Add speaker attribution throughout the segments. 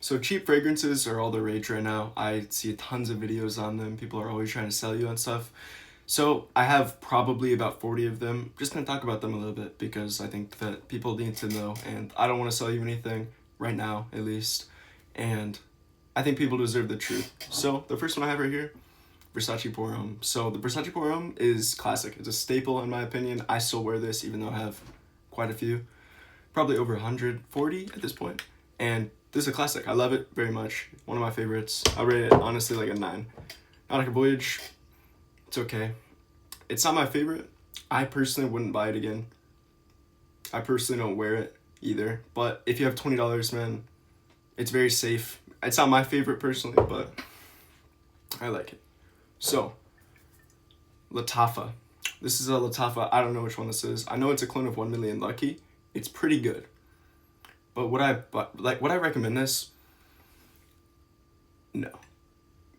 Speaker 1: So cheap fragrances are all the rage right now. I see tons of videos on them. People are always trying to sell you on stuff. So I have probably about 40 of them. Just gonna talk about them a little bit because I think that people need to know, and I don't want to sell you anything right now, at least. And I think people deserve the truth. So the first one I have right here, Versace Pour Homme. So the Versace Pour Homme is classic. It's a staple in my opinion. I still wear this even though I have quite a few, probably over 140 at this point. And this is a classic. I love it very much. One of my favorites. I rate it honestly like a 9. Nautica Voyage, it's okay. It's not my favorite. I personally wouldn't buy it again. I personally don't wear it either. But if you have $20, man, it's very safe. It's not my favorite personally, but I like it. So, Lattafa. This is a Lattafa. I don't know which one this is. I know it's a clone of 1 Million Lucky. It's pretty good. But would I recommend this? No.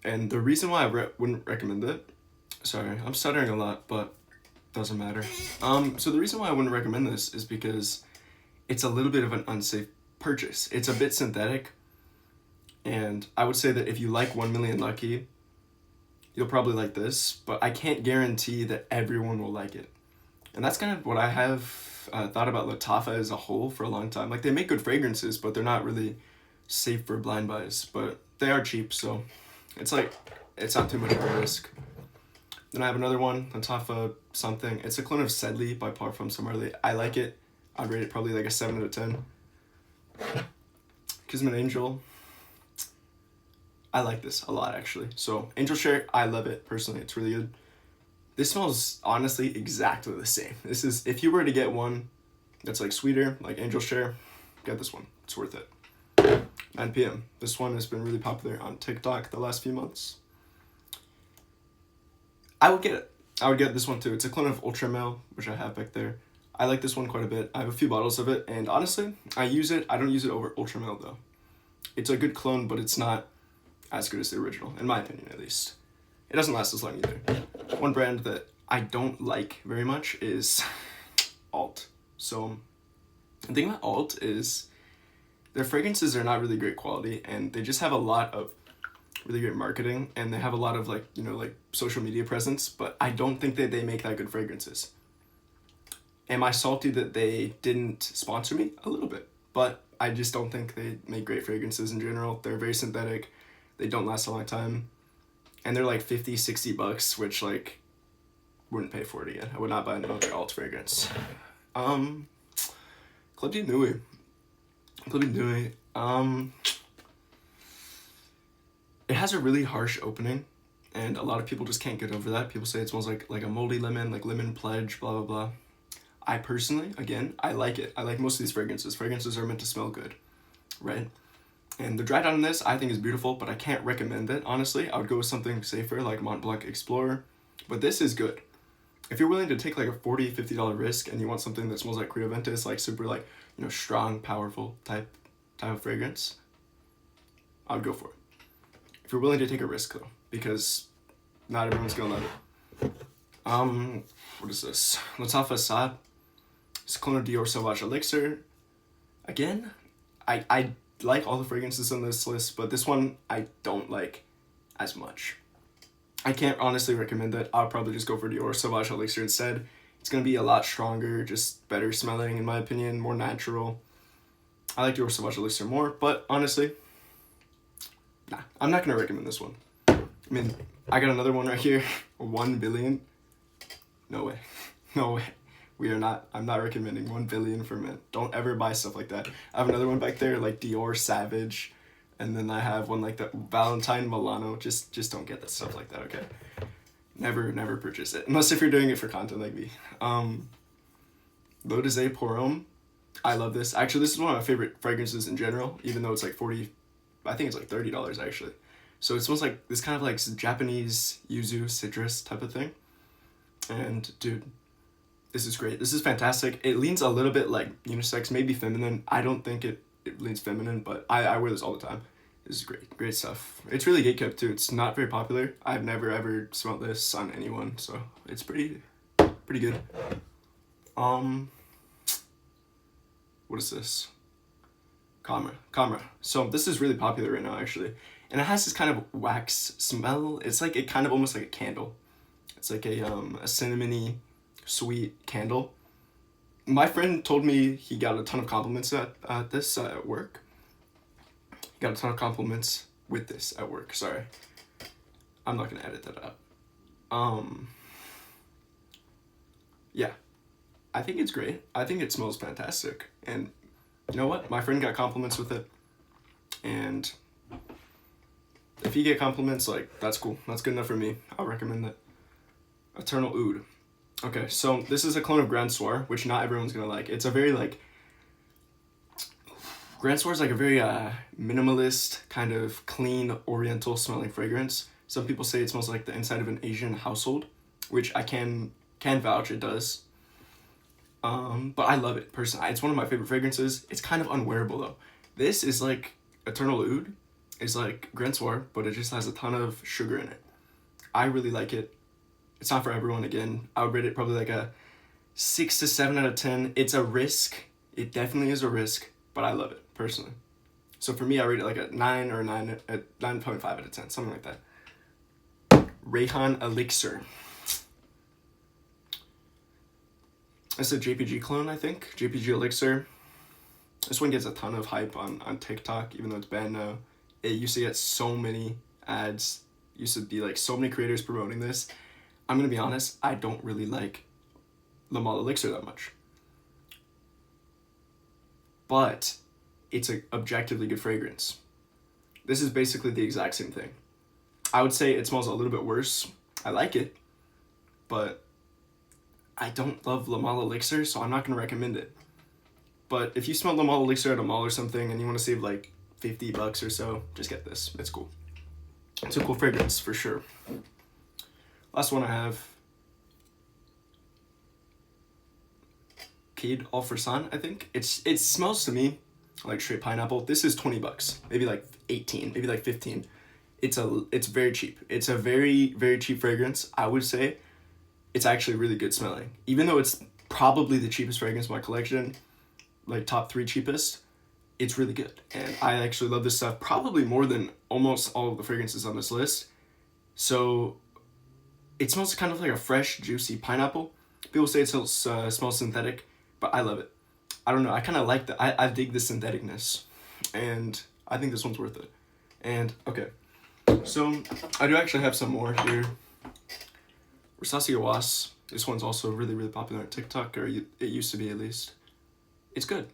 Speaker 1: And the reason why I wouldn't recommend it, sorry, I'm stuttering a lot, but doesn't matter. So the reason why I wouldn't recommend this is because it's a little bit of an unsafe purchase. It's a bit synthetic, and I would say that if you like 1 Million Lucky, you'll probably like this, but I can't guarantee that everyone will like it. And that's kind of what I have thought about Lattafa as a whole for a long time. Like, they make good fragrances, but they're not really safe for blind buys, but they are cheap, so it's like, it's not too much of a risk. Then I have another one, Lattafa something. It's a clone of Sedley by Parfum Sommerly. I like it. I'd rate it probably like a 7 out of 10. Kismet Angel. I like this a lot, actually. So, Angel Share, I love it, personally. It's really good. This smells, honestly, exactly the same. This is, if you were to get one that's, like, sweeter, like Angel Share, get this one. It's worth it. 9 p.m. This one has been really popular on TikTok the last few months. I would get it. I would get this one, too. It's a clone of Ultra Male, which I have back there. I like this one quite a bit. I have a few bottles of it, and honestly, I use it. I don't use it over Ultra Male, though. It's a good clone, but it's not as good as the original, in my opinion, at least. It doesn't last as long either. One brand that I don't like very much is Alt. So the thing about Alt is their fragrances are not really great quality, and they just have a lot of really great marketing, and they have a lot of like social media presence, but I don't think that they make that good fragrances. Am I salty that they didn't sponsor me? A little bit, but I just don't think they make great fragrances in general. They're very synthetic. They don't last a long time. And they're like $50, $60, which like wouldn't pay for it again. I would not buy another alt fragrance. Club de Nuit. Club de Nuit. It has a really harsh opening, and a lot of people just can't get over that. People say it smells like a moldy lemon, like lemon pledge, blah blah blah. I personally, again, I like it. I like most of these fragrances. Fragrances are meant to smell good, right? And the dry down in this, I think, is beautiful, but I can't recommend it, honestly. I would go with something safer, like Mont Blanc Explorer. But this is good. If you're willing to take, like, a $40, $50 risk, and you want something that smells like Credo Ventus, like, super, like, strong, powerful type of fragrance, I would go for it. If you're willing to take a risk, though, because not everyone's gonna love it. What is this? Lattafa Sad. It's clone of Dior Sauvage Elixir. Again, I like all the fragrances on this list, but this one I don't like as much. I can't honestly recommend it. I'll probably just go for Dior Sauvage Elixir instead. It's going to be a lot stronger, just better smelling in my opinion, more natural. I like Dior Sauvage Elixir more, but honestly, nah, I'm not going to recommend this one. I mean, I got another one right here, 1 billion. No way. No way. I'm not recommending 1 billion for men. Don't ever buy stuff like that. I have another one back there, like Dior Savage, and then I have one like that Valentine Milano. Just don't get that stuff like that, okay? Never purchase it, unless if you're doing it for content like me. L'Eau de Pour Homme. I love this. Actually, this is one of my favorite fragrances in general, even though it's like I think it's like $30 actually. So it smells like this kind of like Japanese yuzu citrus type of thing. And dude, this is great. This is fantastic. It leans a little bit like unisex, maybe feminine. I don't think it leans feminine, but I wear this all the time. This is great stuff. It's really gatekept too. It's not very popular. I've never ever smelled this on anyone, so it's pretty good. What is this? Camera. So this is really popular right now, actually. And it has this kind of wax smell. It's like, it kind of almost like a candle. It's like a cinnamony, sweet candle. My friend told me he got a ton of compliments at this at work. He got a ton of compliments with this at work. Sorry. I'm not going to edit that out. Yeah. I think it's great. I think it smells fantastic. And you know what? My friend got compliments with it. And if you get compliments, like, that's cool. That's good enough for me. I'll recommend that. Eternal Oud. Okay, so this is a clone of Grand Soir, which not everyone's gonna like. It's a very, like, Grand Soir is like a very minimalist, kind of clean, oriental smelling fragrance. Some people say it smells like the inside of an Asian household, which I can vouch it does. But I love it personally. It's one of my favorite fragrances. It's kind of unwearable though. This is like Eternal Oud. It's like Grand Soir, but it just has a ton of sugar in it. I really like it. It's not for everyone. Again, I would rate it probably like a 6 to 7 out of 10. It's a risk. It definitely is a risk, but I love it personally. So for me, I rate it like a 9 or 9.5 out of 10, something like that. Rayhan Elixir. It's a JPG clone, I think. JPG Elixir. This one gets a ton of hype on TikTok, even though it's banned now. It used to get so many ads. Used to be like so many creators promoting this. I'm going to be honest, I don't really like Le Male Elixir that much. But it's an objectively good fragrance. This is basically the exact same thing. I would say it smells a little bit worse. I like it, but I don't love Le Male Elixir, so I'm not going to recommend it. But if you smell Le Male Elixir at a mall or something and you want to save like $50 or so, just get this. It's cool. It's a cool fragrance for sure. Last one I have, Cade Al Farsan, I think. It smells to me like straight pineapple. This is $20, maybe like 18, maybe like 15. It's very cheap. It's a very, very cheap fragrance. I would say it's actually really good smelling. Even though it's probably the cheapest fragrance in my collection, like top 3 cheapest, it's really good. And I actually love this stuff probably more than almost all of the fragrances on this list. So it smells kind of like a fresh, juicy pineapple. People say it smells synthetic, but I love it. I don't know. I kind of like that. I dig the syntheticness, and I think this one's worth it. And okay, so I do actually have some more here. Rasasi Awas. This one's also really, really popular on TikTok, or it used to be at least. It's good.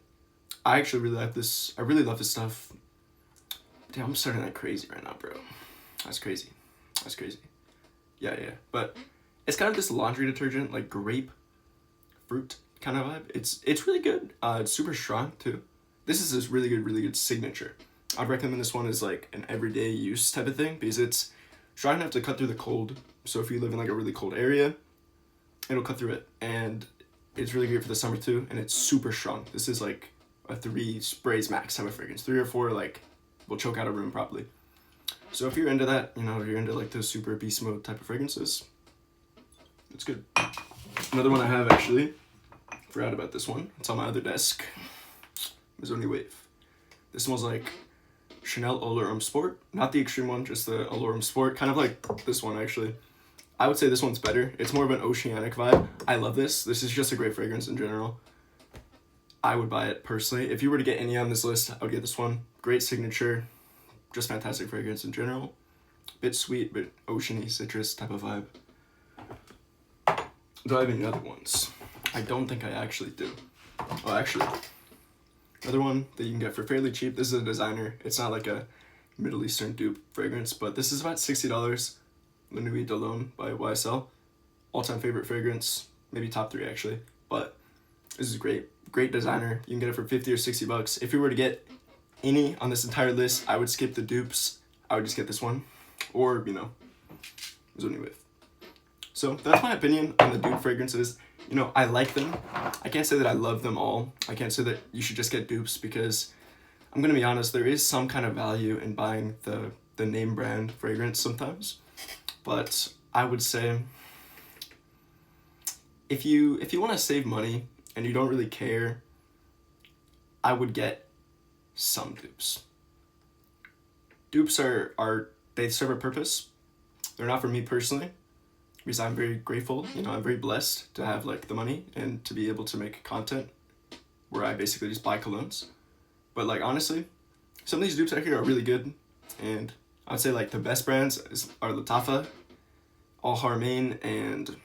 Speaker 1: I actually really like this. I really love this stuff. Damn, I'm starting like crazy right now, bro. That's crazy. That's crazy. Yeah. But it's kind of this laundry detergent, like grape fruit kind of vibe. It's really good. It's super strong too. This is this really good signature. I'd recommend this one as like an everyday use type of thing because it's strong enough to cut through the cold. So if you live in like a really cold area, it'll cut through it. And it's really great for the summer too. And it's super strong. This is like a 3 sprays max type of fragrance. 3 or 4 like will choke out a room probably. So if you're into that, you know, you're into like those super beast mode type of fragrances, it's good. Another one I have actually, forgot about this one. It's on my other desk. Mazzoni Wave. This smells like Chanel Olorum Sport. Not the extreme one, just the Olorum Sport. Kind of like this one actually. I would say this one's better. It's more of an oceanic vibe. I love this. This is just a great fragrance in general. I would buy it personally. If you were to get any on this list, I would get this one. Great signature. Just fantastic fragrance in general. Bit sweet, bit oceany, citrus type of vibe. Do I have any other ones? I don't think I actually do. Oh, actually, another one that you can get for fairly cheap. This is a designer. It's not like a Middle Eastern dupe fragrance, but this is about $60. La Nuit d'Alone by YSL. All-time favorite fragrance. Maybe top 3 actually. But this is great. Great designer. You can get it for $50 or $60. If you were to get any on this entire list, I would skip the dupes. I would just get this one. Or, you know, Mazzoni Wave. So that's my opinion on the dupe fragrances. You know, I like them. I can't say that I love them all. I can't say that you should just get dupes because I'm going to be honest, there is some kind of value in buying the name brand fragrance sometimes. But I would say if you want to save money and you don't really care, I would get some dupes. Dupes they serve a purpose. They're not for me personally, because I'm very grateful, you know, I'm very blessed to have like the money and to be able to make content where I basically just buy colognes. But like honestly, some of these dupes out here are really good, and I would say like the best brands are Lattafa, All Harmain, and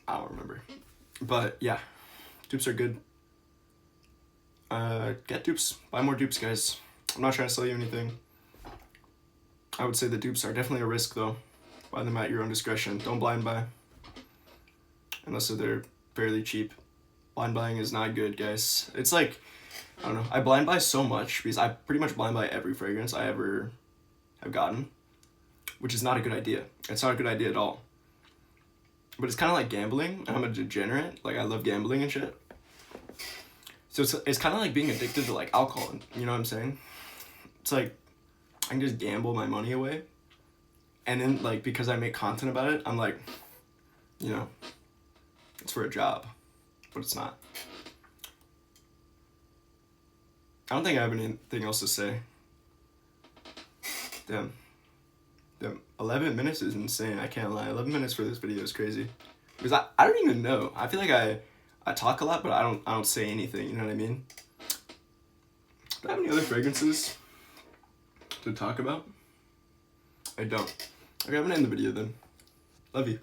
Speaker 1: I don't remember. But yeah, dupes are good. Get dupes. Buy more dupes, guys. I'm not trying to sell you anything. I would say the dupes are definitely a risk though. Buy them at your own discretion. Don't blind buy. Unless they're fairly cheap. Blind buying is not good, guys. It's like, I don't know. I blind buy so much because I pretty much blind buy every fragrance I ever have gotten, which is not a good idea. It's not a good idea at all. But it's kind of like gambling, and I'm a degenerate. Like, I love gambling and shit. So it's kind of like being addicted to like alcohol. You know what I'm saying? It's like I can just gamble my money away, and then like because I make content about it, I'm like, you know, it's for a job, but it's not. I don't think I have anything else to say. Damn. 11 minutes is insane. I can't lie. 11 minutes for this video is crazy. Because I don't even know. I feel like I talk a lot, but I don't say anything. You know what I mean? Do I have any other fragrances to talk about? I don't. Okay, I'm gonna end the video then. Love you.